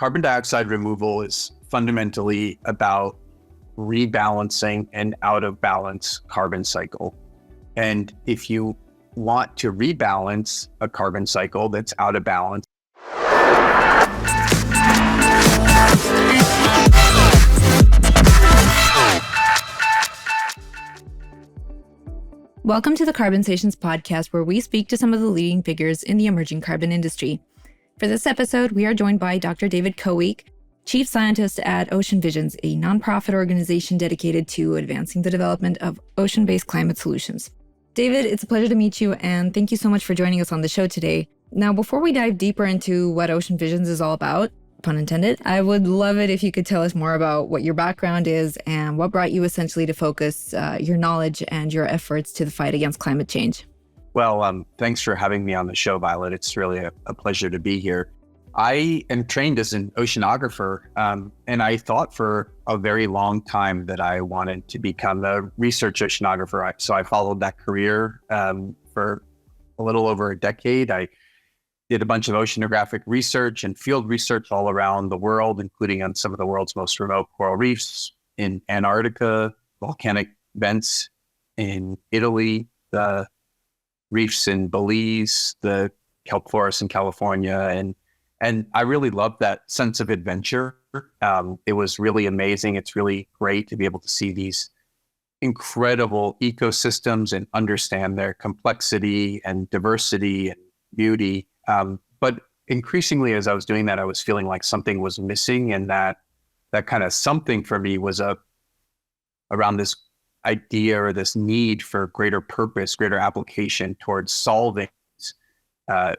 Carbon dioxide removal is fundamentally about rebalancing an out of balance carbon cycle. And if you want to rebalance a carbon cycle that's out of balance, Welcome to the Carbonsations podcast, where we speak to some of the leading figures in the emerging carbon industry. For this episode, we are joined by Dr. David Koweek, Chief Scientist at Ocean Visions, a nonprofit organization dedicated to advancing the development of ocean-based climate solutions. David, it's a pleasure to meet you, and thank you so much for joining us on the show today. Now, before we dive deeper into what Ocean Visions is all about, pun intended, I would love it if you could tell us more about what your background is and what brought you essentially to focus your knowledge and your efforts to the fight against climate change. Well, thanks for having me on the show, Violet. It's really a pleasure to be here. I am trained as an oceanographer, and I thought for a very long time that I wanted to become a research oceanographer. So I followed that career for a little over a decade. I did a bunch of oceanographic research and field research all around the world, including on some of the world's most remote coral reefs in Antarctica, volcanic vents in Italy, the reefs in Belize, the kelp forests in California. And I really loved that sense of adventure. It was really amazing. It's really great to be able to see these incredible ecosystems and understand their complexity and diversity and beauty. But increasingly, as I was doing that, I was feeling like something was missing, and that kind of something for me was around this idea or this need for greater purpose, greater application towards solving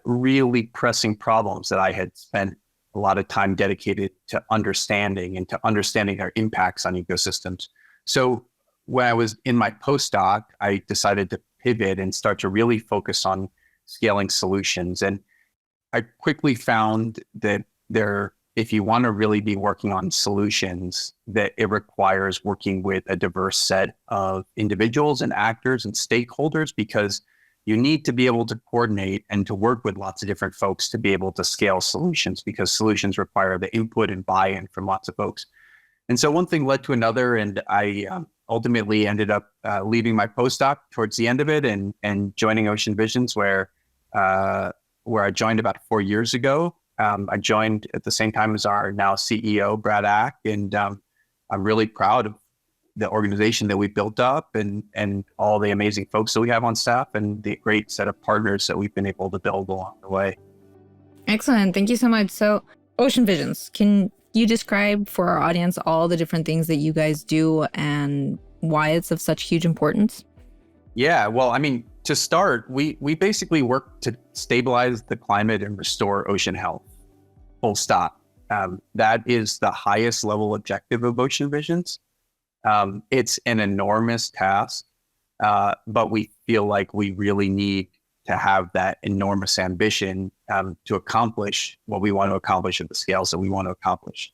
really pressing problems that I had spent a lot of time dedicated to understanding and to understanding their impacts on ecosystems. So when I was in my postdoc, I decided to pivot and start to really focus on scaling solutions. And I quickly found that if you want to really be working on solutions, that it requires working with a diverse set of individuals and actors and stakeholders, because you need to be able to coordinate and to work with lots of different folks to be able to scale solutions, because solutions require the input and buy-in from lots of folks. And so one thing led to another, and I ultimately ended up leaving my postdoc towards the end of it and joining Ocean Visions, where I joined about 4 years ago. I joined at the same time as our now CEO, Brad Ack, and I'm really proud of the organization that we built up and all the amazing folks that we have on staff and the great set of partners that we've been able to build along the way. Excellent. Thank you so much. So Ocean Visions, can you describe for our audience all the different things that you guys do and why it's of such huge importance? Yeah, well, I mean, to start, we basically work to stabilize the climate and restore ocean health, full stop. That is the highest level objective of Ocean Visions. It's an enormous task, but we feel like we really need to have that enormous ambition to accomplish what we want to accomplish at the scales that we want to accomplish.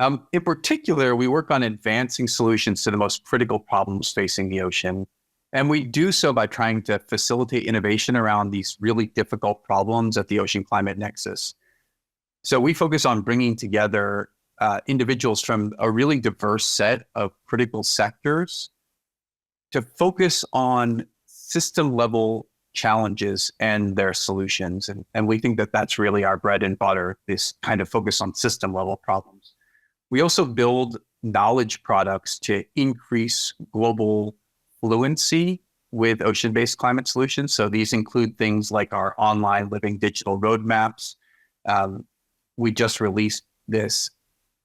In particular, we work on advancing solutions to the most critical problems facing the ocean. And we do so by trying to facilitate innovation around these really difficult problems at the ocean climate nexus. So we focus on bringing together individuals from a really diverse set of critical sectors to focus on system level challenges and their solutions. And we think that that's really our bread and butter, this kind of focus on system level problems. We also build knowledge products to increase global fluency with ocean-based climate solutions. So these include things like our online living digital roadmaps. We just released this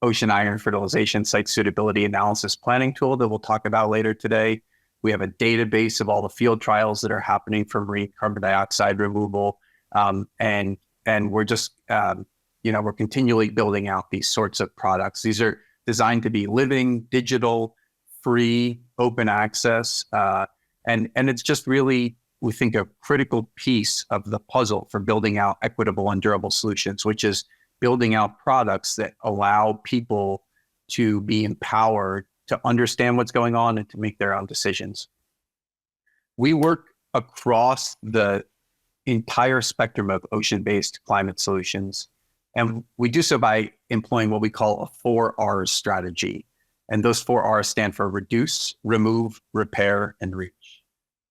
ocean iron fertilization site suitability analysis planning tool that we'll talk about later today. We have a database of all the field trials that are happening for marine carbon dioxide removal. And we're just, we're continually building out these sorts of products. These are designed to be living, digital, free, open access. And it's just really, we think, a critical piece of the puzzle for building out equitable and durable solutions, which is building out products that allow people to be empowered to understand what's going on and to make their own decisions. We work across the entire spectrum of ocean-based climate solutions. And we do so by employing what we call a 4Rs strategy. And those 4Rs stand for reduce, remove, repair, and reach.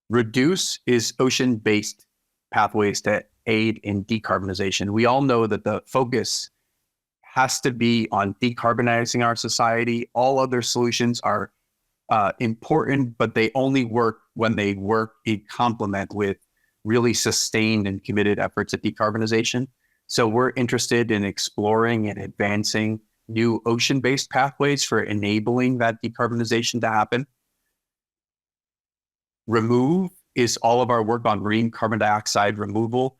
Reduce is ocean-based pathways to aid in decarbonization. We all know that the focus has to be on decarbonizing our society. All other solutions are important, but they only work when they work in complement with really sustained and committed efforts at decarbonization. So we're interested in exploring and advancing new ocean-based pathways for enabling that decarbonization to happen. Remove is all of our work on marine carbon dioxide removal.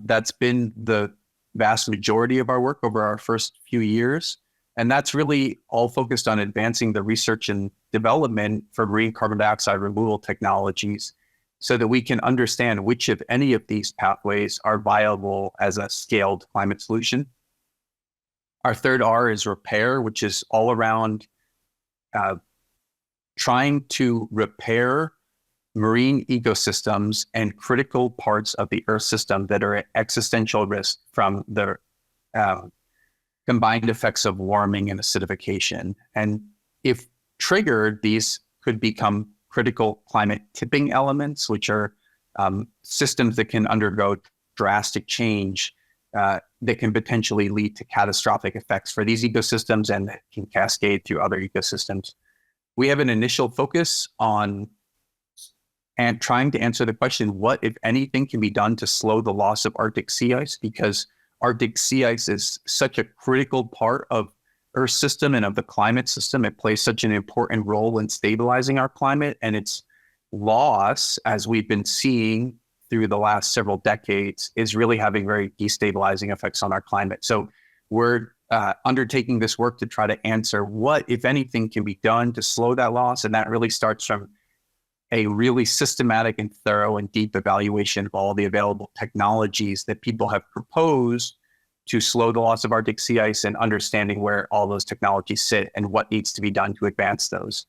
That's been the vast majority of our work over our first few years. And that's really all focused on advancing the research and development for marine carbon dioxide removal technologies so that we can understand which of any of these pathways are viable as a scaled climate solution. Our third R is repair, which is all around trying to repair marine ecosystems and critical parts of the Earth system that are at existential risk from the combined effects of warming and acidification. And if triggered, these could become critical climate tipping elements, which are systems that can undergo drastic change that can potentially lead to catastrophic effects for these ecosystems and that can cascade through other ecosystems. We have an initial focus on and trying to answer the question, what, if anything, can be done to slow the loss of Arctic sea ice? Because Arctic sea ice is such a critical part of Earth system and of the climate system. It plays such an important role in stabilizing our climate, and its loss, as we've been seeing through the last several decades, is really having very destabilizing effects on our climate. So we're undertaking this work to try to answer what, if anything, can be done to slow that loss. And that really starts from a really systematic and thorough and deep evaluation of all the available technologies that people have proposed to slow the loss of Arctic sea ice and understanding where all those technologies sit and what needs to be done to advance those.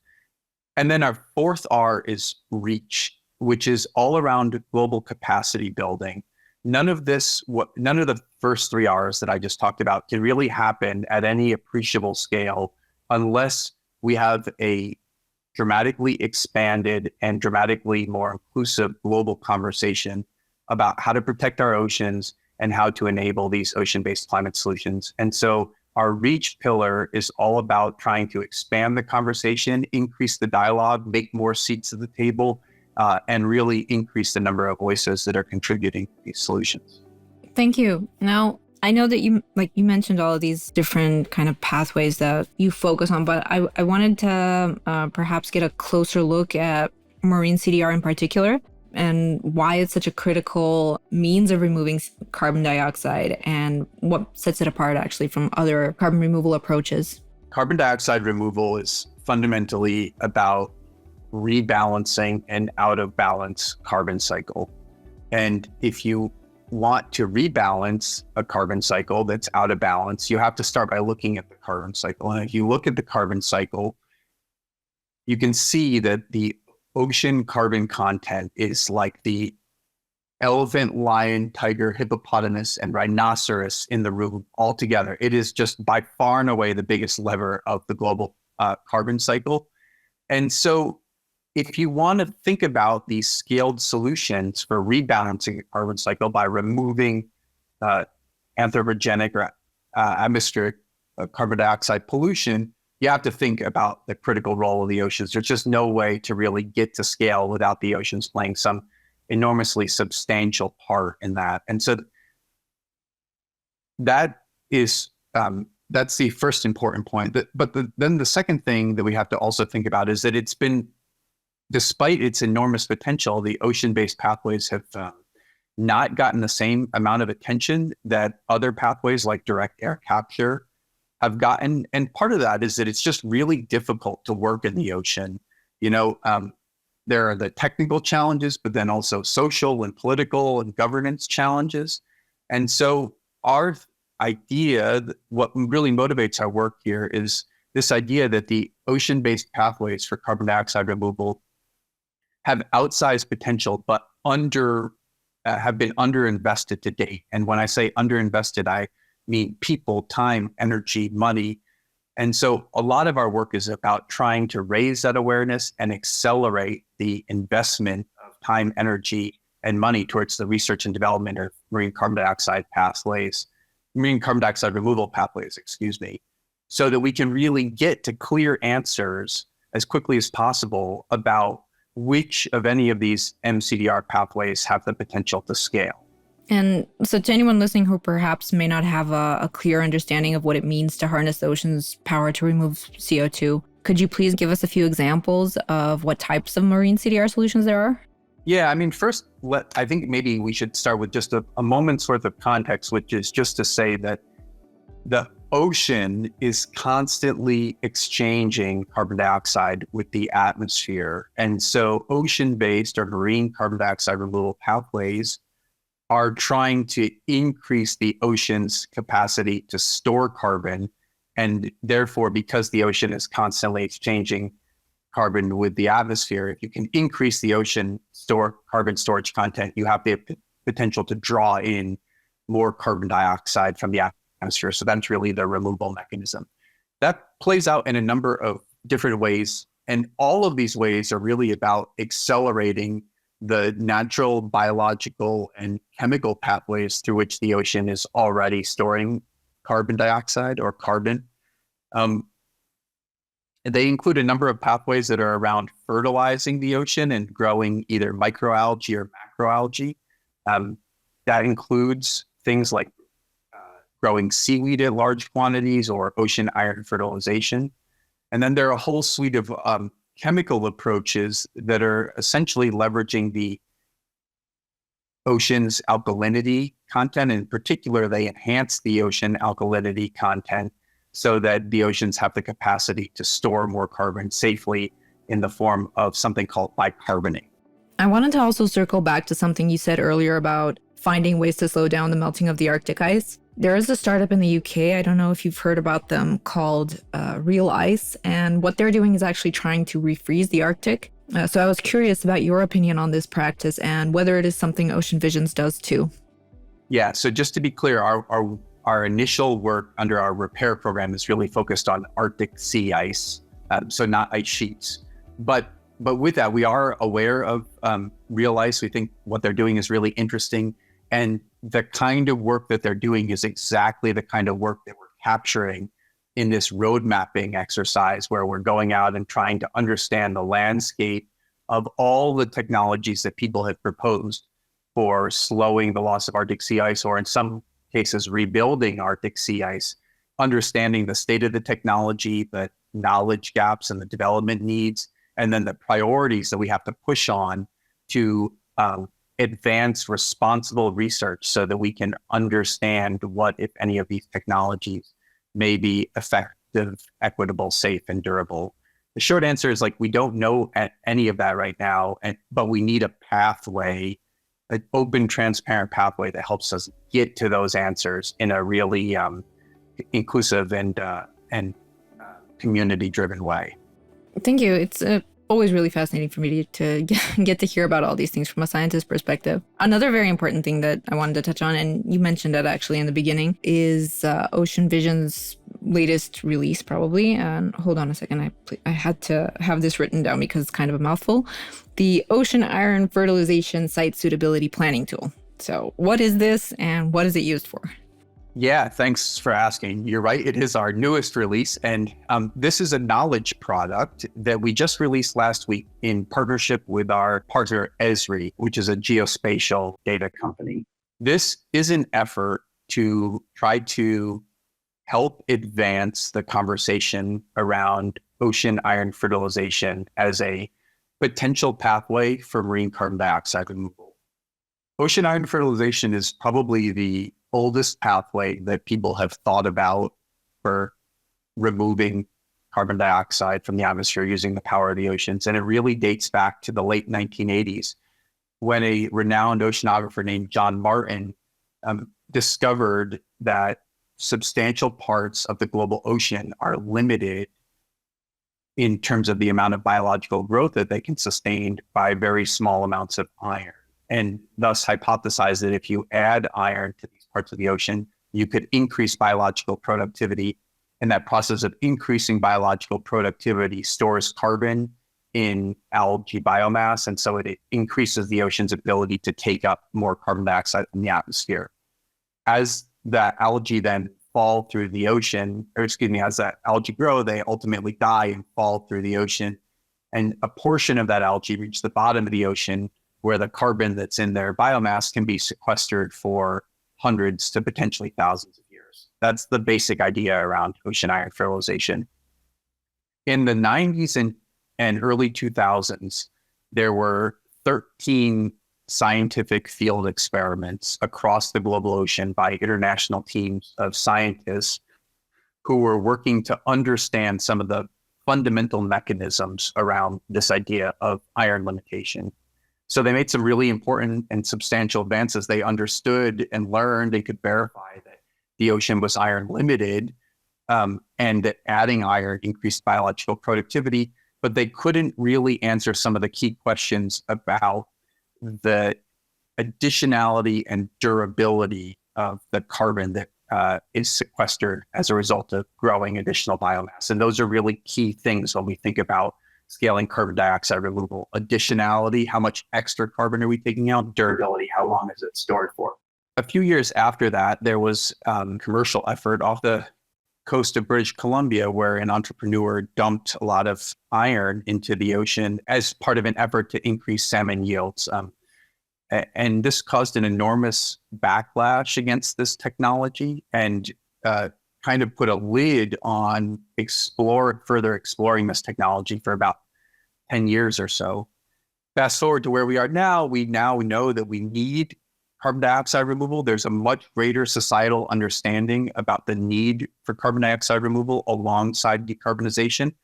And then our fourth R is reach, which is all around global capacity building. None of the first three R's that I just talked about can really happen at any appreciable scale unless we have a dramatically expanded and dramatically more inclusive global conversation about how to protect our oceans and how to enable these ocean-based climate solutions. And so our reach pillar is all about trying to expand the conversation, increase the dialogue, make more seats at the table, and really increase the number of voices that are contributing to these solutions. Thank you. Now, I know that you mentioned all of these different kind of pathways that you focus on, but I wanted to perhaps get a closer look at marine CDR in particular and why it's such a critical means of removing carbon dioxide and what sets it apart actually from other carbon removal approaches. Carbon dioxide removal is fundamentally about rebalancing an out of balance carbon cycle. And if you want to rebalance a carbon cycle that's out of balance, you have to start by looking at the carbon cycle. And if you look at the carbon cycle, you can see that the ocean carbon content is like the elephant, lion, tiger, hippopotamus, and rhinoceros in the room all together. It is just by far and away the biggest lever of the global carbon cycle. And so if you want to think about these scaled solutions for rebalancing a carbon cycle by removing anthropogenic or atmospheric carbon dioxide pollution, you have to think about the critical role of the oceans. There's just no way to really get to scale without the oceans playing some enormously substantial part in that. And so that is that's the first important point. Then the second thing that we have to also think about is that it's been, despite its enormous potential, the ocean-based pathways have not gotten the same amount of attention that other pathways like direct air capture have gotten. And part of that is that it's just really difficult to work in the ocean. There are the technical challenges, but then also social and political and governance challenges. And so our idea, what really motivates our work here, is this idea that the ocean-based pathways for carbon dioxide removal have outsized potential, but have been underinvested to date. And when I say underinvested, I mean people, time, energy, money. And so a lot of our work is about trying to raise that awareness and accelerate the investment of time, energy, and money towards the research and development of marine carbon dioxide removal pathways, so that we can really get to clear answers as quickly as possible about which of any of these mCDR pathways have the potential to scale. And so to anyone listening who perhaps may not have a clear understanding of what it means to harness the ocean's power to remove CO2, could you please give us a few examples of what types of marine CDR solutions there are? Yeah, I mean, first, I think maybe we should start with just a moment's worth of context, which is just to say that the ocean is constantly exchanging carbon dioxide with the atmosphere. And so ocean-based or marine carbon dioxide removal pathways are trying to increase the ocean's capacity to store carbon. And therefore, because the ocean is constantly exchanging carbon with the atmosphere, if you can increase the ocean carbon storage content, you have the potential to draw in more carbon dioxide from the atmosphere. So that's really the removal mechanism. That plays out in a number of different ways. And all of these ways are really about accelerating the natural, biological, and chemical pathways through which the ocean is already storing carbon dioxide or carbon. They include a number of pathways that are around fertilizing the ocean and growing either microalgae or macroalgae. That includes things like growing seaweed at large quantities or ocean iron fertilization. And then there are a whole suite of chemical approaches that are essentially leveraging the ocean's alkalinity content. In particular, they enhance the ocean alkalinity content so that the oceans have the capacity to store more carbon safely in the form of something called bicarbonate. I wanted to also circle back to something you said earlier about finding ways to slow down the melting of the Arctic ice. There is a startup in the UK, I don't know if you've heard about them, called Real Ice. And what they're doing is actually trying to refreeze the Arctic. So I was curious about your opinion on this practice and whether it is something Ocean Visions does too. Yeah, so just to be clear, our initial work under our repair program is really focused on Arctic sea ice, so not ice sheets. But with that, we are aware of Real Ice. We think what they're doing is really interesting. And the kind of work that they're doing is exactly the kind of work that we're capturing in this road mapping exercise, where we're going out and trying to understand the landscape of all the technologies that people have proposed for slowing the loss of Arctic sea ice, or in some cases, rebuilding Arctic sea ice, understanding the state of the technology, the knowledge gaps and the development needs, and then the priorities that we have to push on to advance responsible research so that we can understand what, if any, of these technologies may be effective, equitable, safe, and durable. The short answer is we don't know any of that right now, but we need a pathway, an open, transparent pathway that helps us get to those answers in a really inclusive and community-driven way. Thank you. It's always really fascinating for me to get to hear about all these things from a scientist's perspective. Another very important thing that I wanted to touch on, and you mentioned it actually in the beginning, is Ocean Vision's latest release, probably. And hold on a second, I had to have this written down because it's kind of a mouthful. The Ocean Iron Fertilization Site Suitability Planning Tool. So what is this and what is it used for? Yeah, thanks for asking. You're right. It is our newest release. And this is a knowledge product that we just released last week in partnership with our partner, Esri, which is a geospatial data company. This is an effort to try to help advance the conversation around ocean iron fertilization as a potential pathway for marine carbon dioxide removal. Ocean iron fertilization is probably the oldest pathway that people have thought about for removing carbon dioxide from the atmosphere using the power of the oceans. And it really dates back to the late 1980s when a renowned oceanographer named John Martin discovered that substantial parts of the global ocean are limited in terms of the amount of biological growth that they can sustain by very small amounts of iron. And thus hypothesized that if you add iron to these parts of the ocean, you could increase biological productivity. And that process of increasing biological productivity stores carbon in algae biomass. And so it increases the ocean's ability to take up more carbon dioxide in the atmosphere. As that algae then fall through the ocean, as that algae grow, they ultimately die and fall through the ocean. And a portion of that algae reaches the bottom of the ocean where the carbon that's in their biomass can be sequestered for hundreds to potentially thousands of years. That's the basic idea around ocean iron fertilization. In the 90s and early 2000s, there were 13 scientific field experiments across the global ocean by international teams of scientists who were working to understand some of the fundamental mechanisms around this idea of iron limitation. So they made some really important and substantial advances. They understood and learned and could verify that the ocean was iron limited, and that adding iron increased biological productivity, but they couldn't really answer some of the key questions about the additionality and durability of the carbon that is sequestered as a result of growing additional biomass. And those are really key things when we think about scaling carbon dioxide removal. Additionality, how much extra carbon are we taking out? Durability, how long is it stored for? A few years after that, there was a commercial effort off the coast of British Columbia where an entrepreneur dumped a lot of iron into the ocean as part of an effort to increase salmon yields. And this caused an enormous backlash against this technology and kind of put a lid on further exploring this technology for about 10 years or so. Fast forward to where we are now, we now know that we need carbon dioxide removal. There's a much greater societal understanding about the need for carbon dioxide removal alongside decarbonization.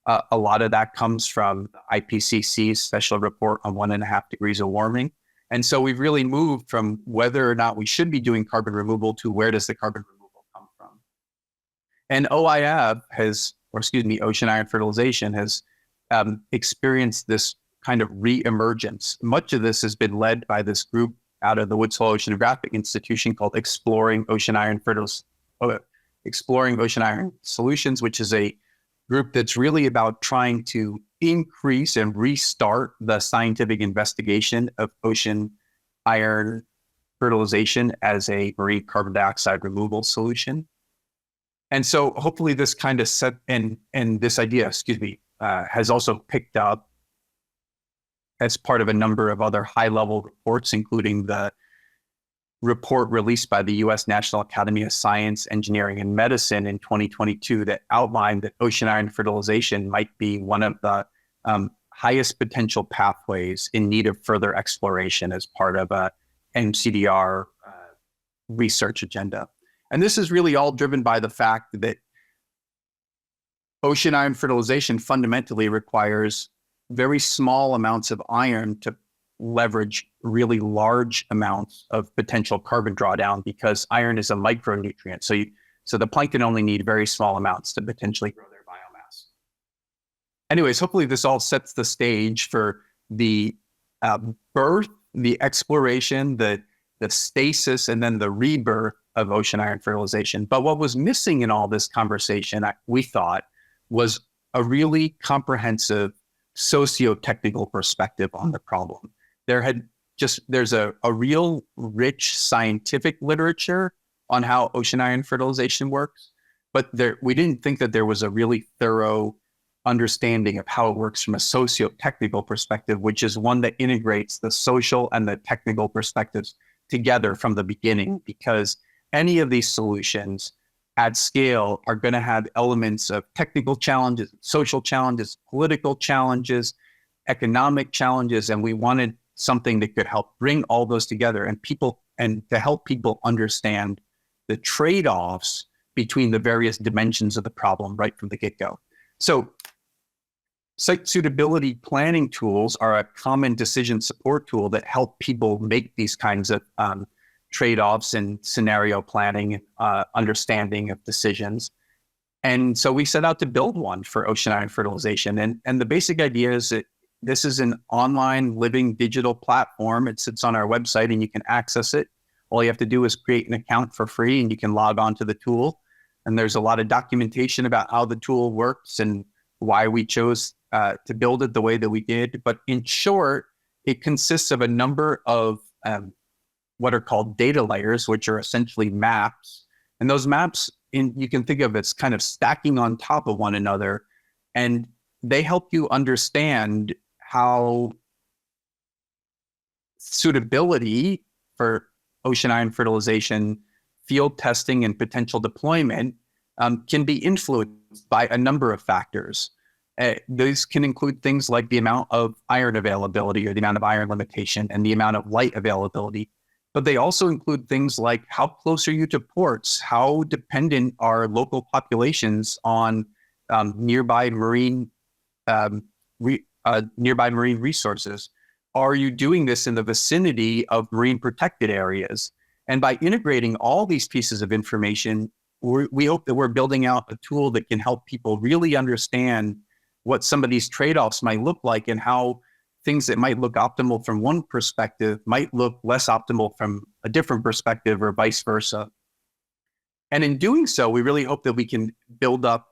A lot of that comes from the IPCC's special report on 1.5 degrees of warming. And so we've really moved from whether or not we should be doing carbon removal to where does the carbon removal come from. And ocean iron fertilization has experienced this kind of re-emergence. Much of this has been led by this group out of the Woods Hole Oceanographic Institution called Exploring Ocean Iron Solutions, which is a group that's really about trying to increase and restart the scientific investigation of ocean iron fertilization as a marine carbon dioxide removal solution. And so hopefully this kind of this idea, has also picked up as part of a number of other high-level reports, including the report released by the U.S. National Academy of Science, Engineering, and Medicine in 2022 that outlined that ocean iron fertilization might be one of the highest potential pathways in need of further exploration as part of a mCDR research agenda. And this is really all driven by the fact that ocean iron fertilization fundamentally requires very small amounts of iron to leverage really large amounts of potential carbon drawdown because iron is a micronutrient. So the plankton only need very small amounts to potentially grow their biomass. Anyways, hopefully this all sets the stage for the birth, the exploration, the stasis, and then the rebirth of ocean iron fertilization. But what was missing in all this conversation, we thought, was a really comprehensive socio-technical perspective on the problem. There's a real rich scientific literature on how ocean iron fertilization works, but we didn't think that there was a really thorough understanding of how it works from a socio-technical perspective, which is one that integrates the social and the technical perspectives together from the beginning, because any of these solutions at scale are going to have elements of technical challenges, social challenges, political challenges, economic challenges, and we wanted something that could help bring all those together and to help people understand the trade-offs between the various dimensions of the problem right from the get-go. So site suitability planning tools are a common decision support tool that help people make these kinds of trade-offs and scenario planning, understanding of decisions. And so we set out to build one for ocean iron fertilization. And the basic idea is that this is an online living digital platform. It sits on our website and you can access it. All you have to do is create an account for free and you can log on to the tool. And there's a lot of documentation about how the tool works and why we chose to build it the way that we did. But in short, it consists of a number of what are called data layers, which are essentially maps. And those maps, you can think of as kind of stacking on top of one another. And they help you understand how suitability for ocean iron fertilization, field testing, and potential deployment can be influenced by a number of factors. Those can include things like the amount of iron availability or the amount of iron limitation and the amount of light availability. But they also include things like how close are you to ports? How dependent are local populations on nearby marine resources? Are you doing this in the vicinity of marine protected areas? And by integrating all these pieces of information, we hope that we're building out a tool that can help people really understand what some of these trade-offs might look like and how things that might look optimal from one perspective might look less optimal from a different perspective or vice versa. And in doing so, we really hope that we can build up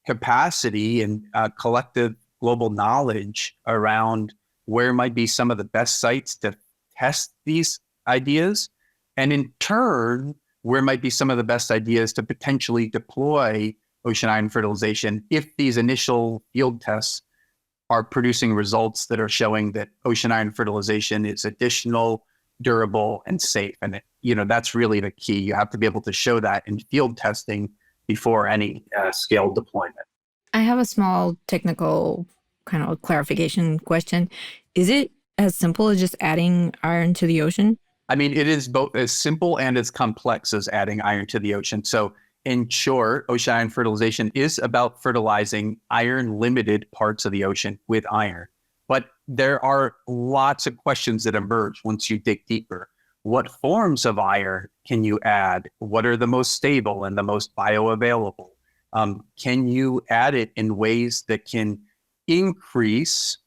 capacity and collective global knowledge around where might be some of the best sites to test these ideas. And in turn, where might be some of the best ideas to potentially deploy ocean iron fertilization if these initial field tests are producing results that are showing that ocean iron fertilization is additional, durable, and safe. And that's really the key. You have to be able to show that in field testing before any scaled deployment. I have a small technical kind of clarification question. Is it as simple as just adding iron to the ocean? I mean, it is both as simple and as complex as adding iron to the ocean. So in short, ocean iron fertilization is about fertilizing iron-limited parts of the ocean with iron. But there are lots of questions that emerge once you dig deeper. What forms of iron can you add? What are the most stable and the most bioavailable? Can you add it in ways that can increase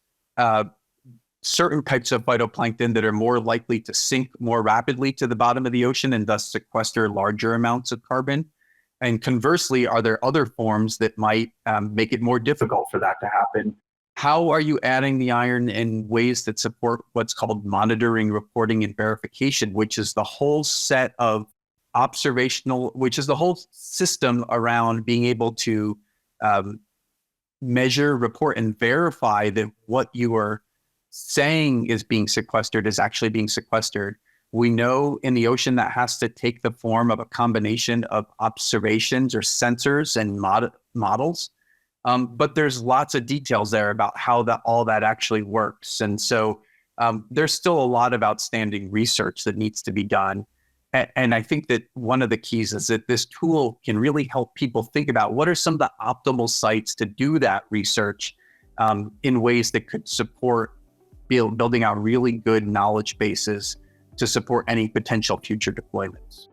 certain types of phytoplankton that are more likely to sink more rapidly to the bottom of the ocean and thus sequester larger amounts of carbon? And conversely, are there other forms that might make it more difficult for that to happen? How are you adding the iron in ways that support what's called monitoring, reporting, and verification, which is the whole set of which is the whole system around being able to measure, report, and verify that what you are saying is being sequestered is actually being sequestered. We know in the ocean that has to take the form of a combination of observations or sensors and models. But there's lots of details there about how all that actually works. And so there's still a lot of outstanding research that needs to be done. And I think that one of the keys is that this tool can really help people think about what are some of the optimal sites to do that research in ways that could support building out really good knowledge bases to support any potential future deployments.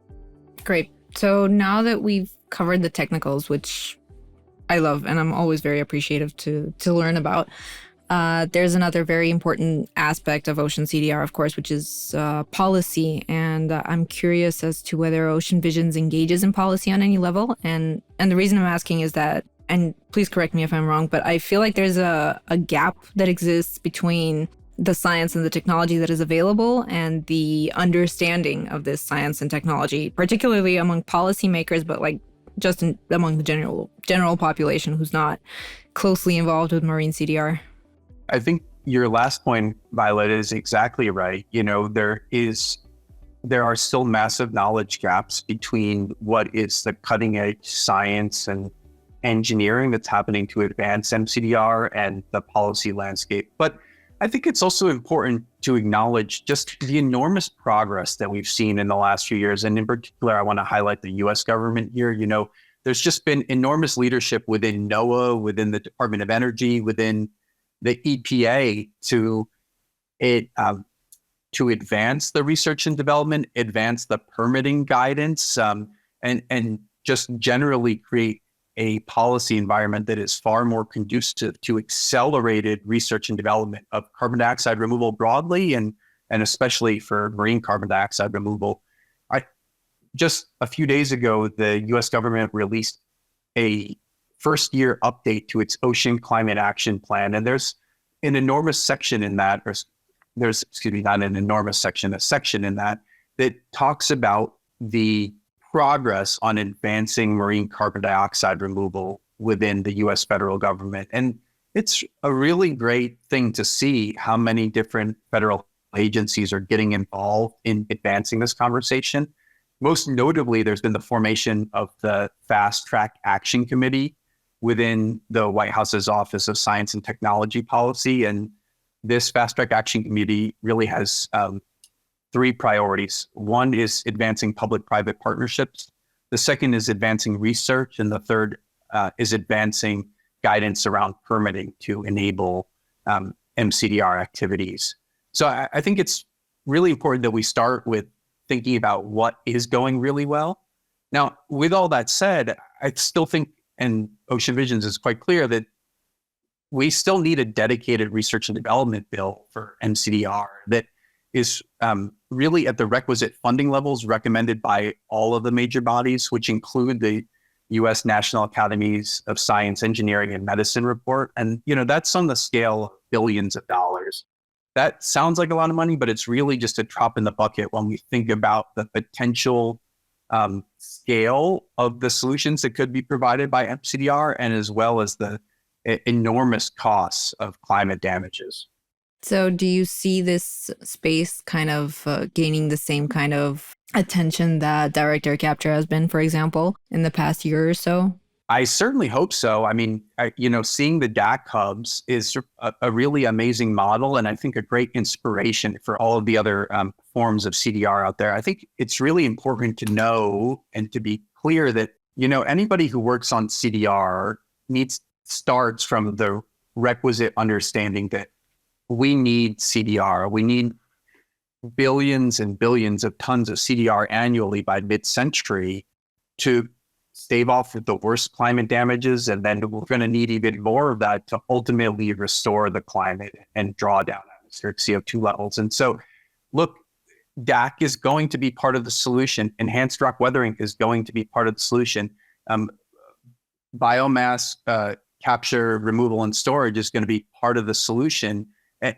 Great. So now that we've covered the technicals, which I love and I'm always very appreciative to learn about, there's another very important aspect of Ocean CDR, of course, which is policy. And I'm curious as to whether Ocean Visions engages in policy on any level. And the reason I'm asking is that, and please correct me if I'm wrong, but I feel like there's a gap that exists between the science and the technology that is available and the understanding of this science and technology, particularly among policymakers, but among the general population who's not closely involved with marine CDR. I think your last point, Violet, is exactly right. There are still massive knowledge gaps between what is the cutting edge science and engineering that's happening to advance mCDR and the policy landscape. But I think it's also important to acknowledge just the enormous progress that we've seen in the last few years. And in particular, I want to highlight the US government here. There's just been enormous leadership within NOAA, within the Department of Energy, within the EPA to advance the research and development, advance the permitting guidance, and just generally create a policy environment that is far more conducive to accelerated research and development of carbon dioxide removal broadly, and especially for marine carbon dioxide removal. just a few days ago, the US government released a first year update to its Ocean Climate Action Plan. And there's an enormous section in that, or not an enormous section, a section in that talks about the progress on advancing marine carbon dioxide removal within the US federal government. And it's a really great thing to see how many different federal agencies are getting involved in advancing this conversation. Most notably, there's been the formation of the Fast Track Action Committee within the White House's Office of Science and Technology Policy. And this Fast Track Action Committee really has three priorities. One is advancing public-private partnerships. The second is advancing research. And the third is advancing guidance around permitting to enable mCDR activities. So I think it's really important that we start with thinking about what is going really well. Now, with all that said, I still think, and Ocean Visions is quite clear, that we still need a dedicated research and development bill for mCDR that is really at the requisite funding levels recommended by all of the major bodies, which include the U.S. National Academies of Science, Engineering, and Medicine report. And, that's on the scale of billions of dollars. That sounds like a lot of money, but it's really just a drop in the bucket when we think about the potential scale of the solutions that could be provided by mCDR, and as well as the enormous costs of climate damages. So do you see this space kind of gaining the same kind of attention that direct air capture has been, for example, in the past year or so? I certainly hope so. I mean, seeing the DAC hubs is a really amazing model, and I think a great inspiration for all of the other forms of CDR out there. I think it's really important to know and to be clear that, anybody who works on CDR starts from the requisite understanding that we need CDR. We need billions and billions of tons of CDR annually by mid-century to stave off the worst climate damages. And then we're going to need even more of that to ultimately restore the climate and draw down atmospheric CO2 levels. And so, look, DAC is going to be part of the solution. Enhanced rock weathering is going to be part of the solution. Biomass capture, removal, and storage is going to be part of the solution.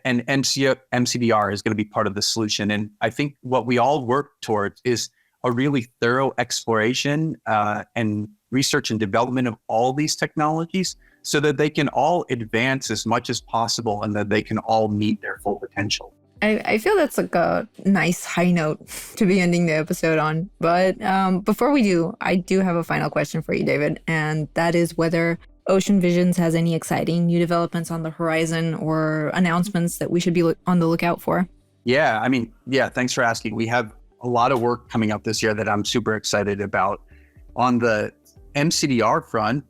And mCDR is going to be part of the solution. And I think what we all work towards is a really thorough exploration and research and development of all these technologies so that they can all advance as much as possible and that they can all meet their full potential. I feel that's like a nice high note to be ending the episode on. But before we do, I do have a final question for you, David, and that is whether Ocean Visions has any exciting new developments on the horizon or announcements that we should be on the lookout for. Yeah, thanks for asking. We have a lot of work coming up this year that I'm super excited about. On the mCDR front,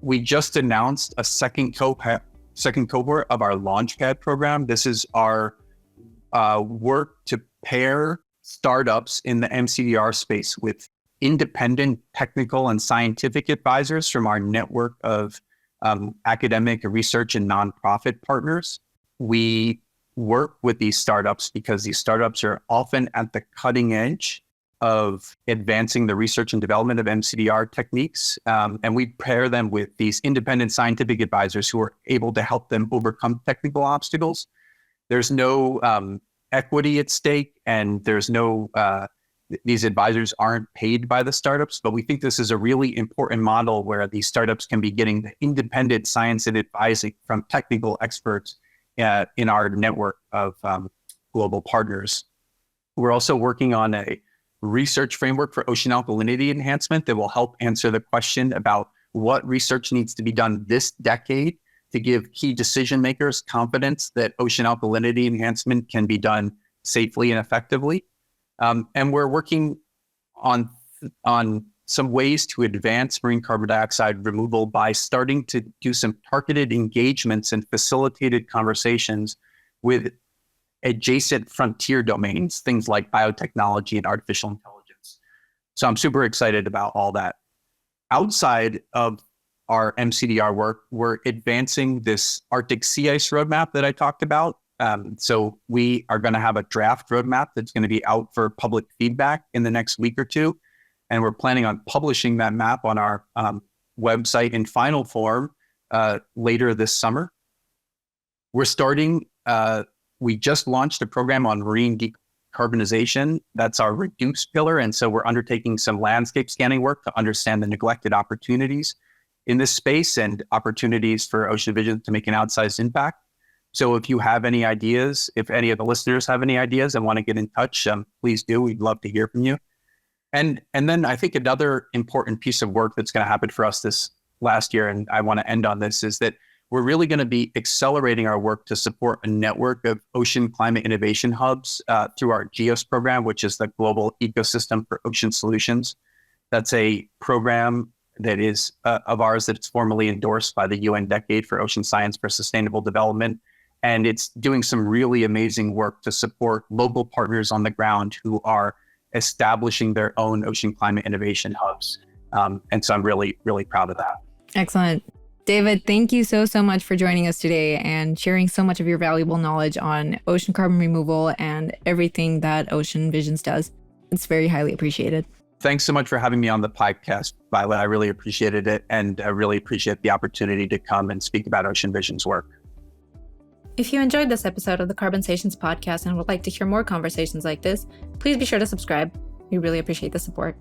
we just announced a second cohort of our Launchpad program. This is our work to pair startups in the mCDR space with independent technical and scientific advisors from our network of academic research and nonprofit partners. We work with these startups because these startups are often at the cutting edge of advancing the research and development of mCDR techniques. And we pair them with these independent scientific advisors who are able to help them overcome technical obstacles. There's no equity at stake, and there's no these advisors aren't paid by the startups, but we think this is a really important model where these startups can be getting the independent science and advising from technical experts in our network of global partners. We're also working on a research framework for ocean alkalinity enhancement that will help answer the question about what research needs to be done this decade to give key decision makers confidence that ocean alkalinity enhancement can be done safely and effectively. And we're working on some ways to advance marine carbon dioxide removal by starting to do some targeted engagements and facilitated conversations with adjacent frontier domains, things like biotechnology and artificial intelligence. So I'm super excited about all that. Outside of our mCDR work, we're advancing this Arctic sea ice roadmap that I talked about. So we are going to have a draft roadmap that's going to be out for public feedback in the next week or two. And we're planning on publishing that map on our website in final form later this summer. We're starting, we just launched a program on marine decarbonization. That's our reduce pillar. And so we're undertaking some landscape scanning work to understand the neglected opportunities in this space and opportunities for Ocean Vision to make an outsized impact. So if you have any ideas, if any of the listeners have any ideas and want to get in touch, please do. We'd love to hear from you. And then I think another important piece of work that's going to happen for us this last year, and I want to end on this, is that we're really going to be accelerating our work to support a network of ocean climate innovation hubs through our GEOS program, which is the Global Ecosystem for Ocean Solutions. That's a program that is of ours that's formally endorsed by the UN Decade for Ocean Science for Sustainable Development. And it's doing some really amazing work to support local partners on the ground who are establishing their own ocean climate innovation hubs. And so I'm really, really proud of that. Excellent. David, thank you so much for joining us today and sharing so much of your valuable knowledge on ocean carbon removal and everything that Ocean Visions does. It's very highly appreciated. Thanks so much for having me on the podcast, Violet. I really appreciated it. And I really appreciate the opportunity to come and speak about Ocean Vision's work. If you enjoyed this episode of the Carbonsations podcast and would like to hear more conversations like this, please be sure to subscribe. We really appreciate the support.